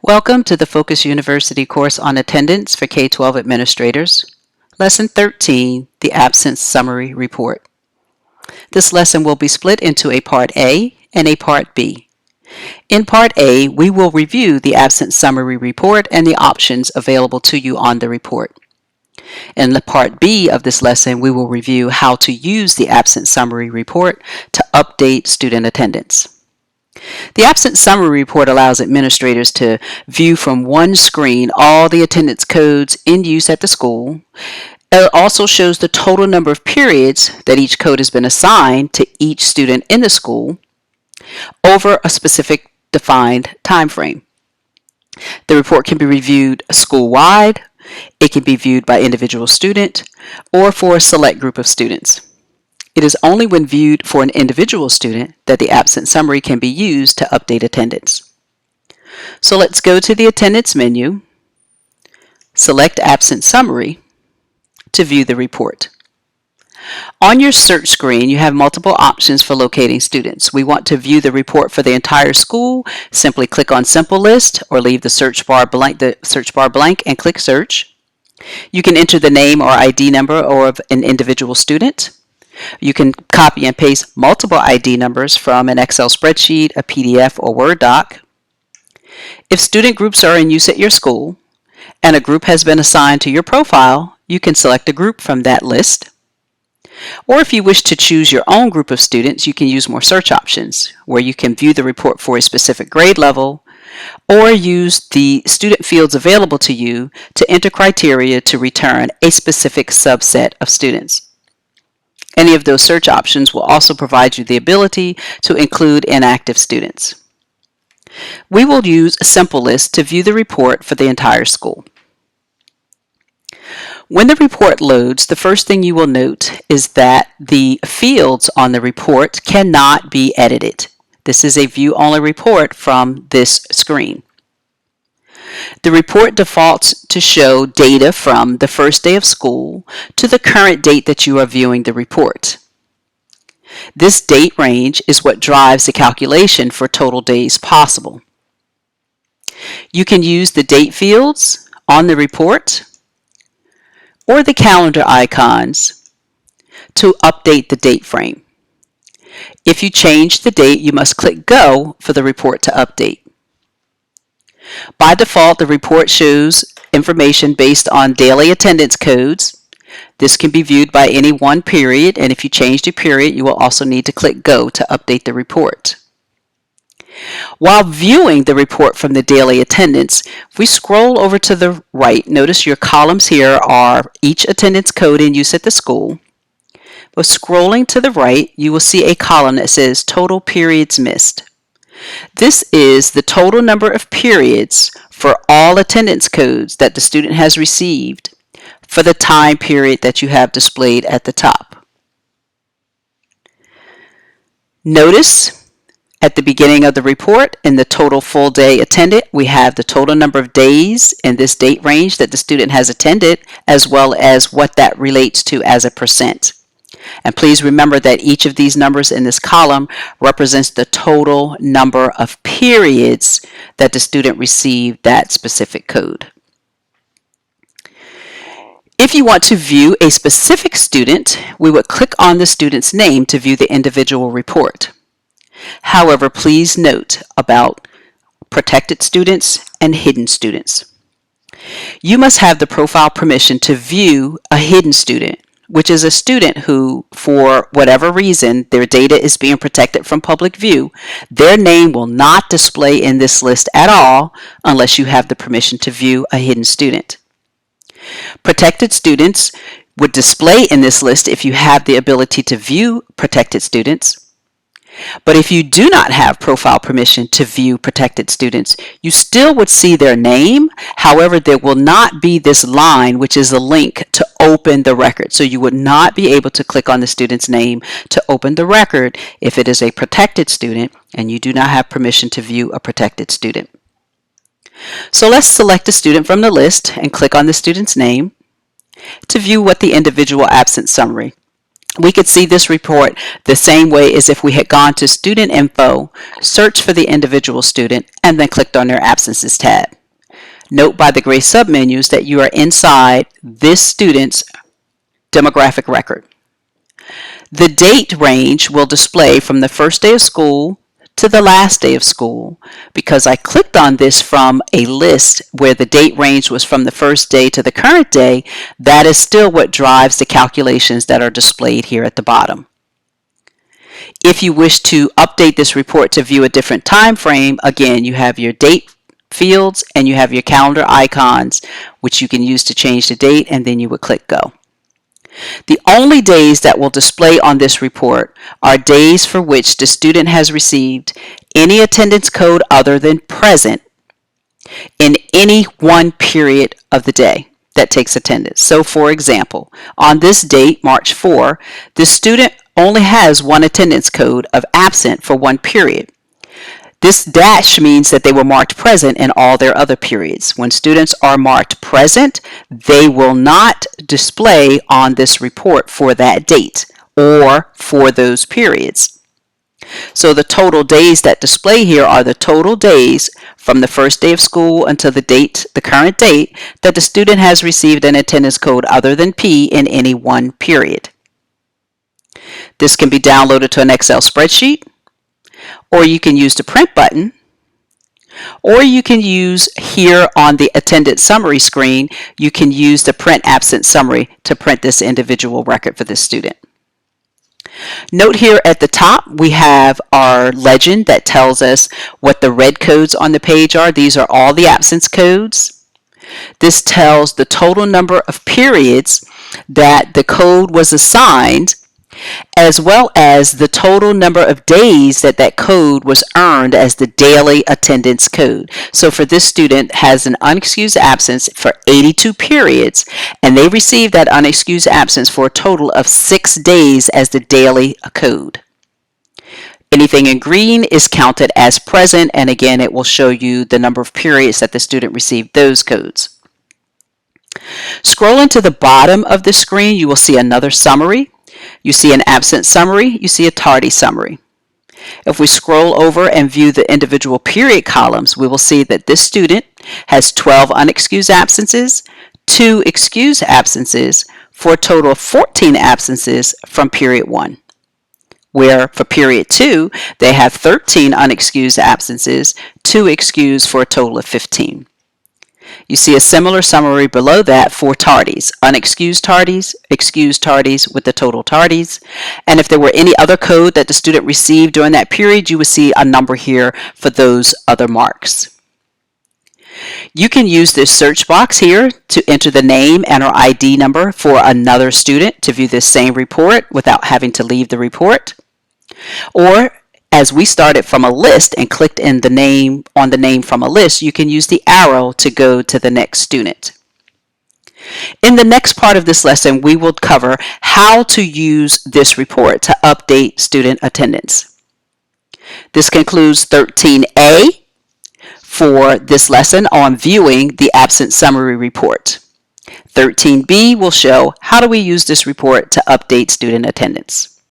Welcome to the Focus University course on attendance for K-12 administrators. Lesson 13, the Absence Summary Report. This lesson will be split into a Part A and a Part B. In Part A, we will review the Absence Summary Report and the options available to you on the report. In the Part B of this lesson, we will review how to use the Absence Summary Report to update student attendance. The Absence Summary Report allows administrators to view from one screen all the attendance codes in use at the school. It also shows the total number of periods that each code has been assigned to each student in the school over a specific defined time frame. The report can be reviewed school-wide, it can be viewed by individual student, or for a select group of students. It is only when viewed for an individual student that the absence summary can be used to update attendance. So let's go to the attendance menu, select Absence Summary to view the report. On your search screen, you have multiple options for locating students. We want to view the report for the entire school. Simply click on Simple List or leave the search bar blank and click Search. You can enter the name or ID number of an individual student. You can copy and paste multiple ID numbers from an Excel spreadsheet, a PDF, or Word doc. If student groups are in use at your school and a group has been assigned to your profile, you can select a group from that list. Or if you wish to choose your own group of students, you can use more search options where you can view the report for a specific grade level or use the student fields available to you to enter criteria to return a specific subset of students. Any of those search options will also provide you the ability to include inactive students. We will use a Simple List to view the report for the entire school. When the report loads, the first thing you will note is that the fields on the report cannot be edited. This is a view-only report from this screen. The report defaults to show data from the first day of school to the current date that you are viewing the report. This date range is what drives the calculation for total days possible. You can use the date fields on the report or the calendar icons to update the date frame. If you change the date, you must click Go for the report to update. By default, the report shows information based on daily attendance codes. This can be viewed by any one period, and if you change the period, you will also need to click Go to update the report. While viewing the report from the daily attendance, if we scroll over to the right, notice your columns here are each attendance code in use at the school. But scrolling to the right, you will see a column that says Total Periods Missed. This is the total number of periods for all attendance codes that the student has received for the time period that you have displayed at the top. Notice at the beginning of the report, in the total full day attended, we have the total number of days in this date range that the student has attended, as well as what that relates to as a percent. And please remember that each of these numbers in this column represents the total number of periods that the student received that specific code. If you want to view a specific student, we would click on the student's name to view the individual report. However, please note about protected students and hidden students. You must have the profile permission to view a hidden student, which is a student who, for whatever reason, their data is being protected from public view. Their name will not display in this list at all unless you have the permission to view a hidden student. Protected students would display in this list if you have the ability to view protected students. But if you do not have profile permission to view protected students, you still would see their name. However, there will not be this line, which is a link to open the record. So you would not be able to click on the student's name to open the record if it is a protected student and you do not have permission to view a protected student. So let's select a student from the list and click on the student's name to view what the individual absence summary We could see this report the same way as if we had gone to Student Info, searched for the individual student, and then clicked on their Absences tab. Note by the gray submenus that you are inside this student's demographic record. The date range will display from the first day of school to the last day of school. Because I clicked on this from a list where the date range was from the first day to the current day, that is still what drives the calculations that are displayed here at the bottom. If you wish to update this report to view a different time frame, again, you have your date fields and you have your calendar icons, which you can use to change the date, and then you would click go. The only days that will display on this report are days for which the student has received any attendance code other than present in any one period of the day that takes attendance. So for example, on this date, March 4, the student only has one attendance code of absent for one period. This dash means that they were marked present in all their other periods. When students are marked present, they will not display on this report for that date or for those periods. So the total days that display here are the total days from the first day of school until the current date, that the student has received an attendance code other than P in any one period. This can be downloaded to an Excel spreadsheet, or you can use the print button, or you can use here on the attendance summary screen, you can use the print absence summary to print this individual record for this student. Note here at the top, we have our legend that tells us what the red codes on the page are. These are all the absence codes. This tells the total number of periods that the code was assigned, as well as the total number of days that that code was earned as the daily attendance code. So for this student has an unexcused absence for 82 periods, and they received that unexcused absence for a total of 6 days as the daily code. Anything in green is counted as present, and again, it will show you the number of periods that the student received those codes. Scrolling to the bottom of the screen, you will see another summary. You see an absence summary, you see a tardy summary. If we scroll over and view the individual period columns, we will see that this student has 12 unexcused absences, 2 excused absences, for a total of 14 absences from period 1. Where for period 2, they have 13 unexcused absences, 2 excused, for a total of 15. You see a similar summary below that for tardies, unexcused tardies, excused tardies with the total tardies. And if there were any other code that the student received during that period, you would see a number here for those other marks. You can use this search box here to enter the name and or ID number for another student to view this same report without having to leave the report. Or as we started from a list and clicked in the name on the name from a list, you can use the arrow to go to the next student. In the next part of this lesson, we will cover how to use this report to update student attendance. This concludes 13A for this lesson on viewing the absence summary report. 13B will show how do we use this report to update student attendance.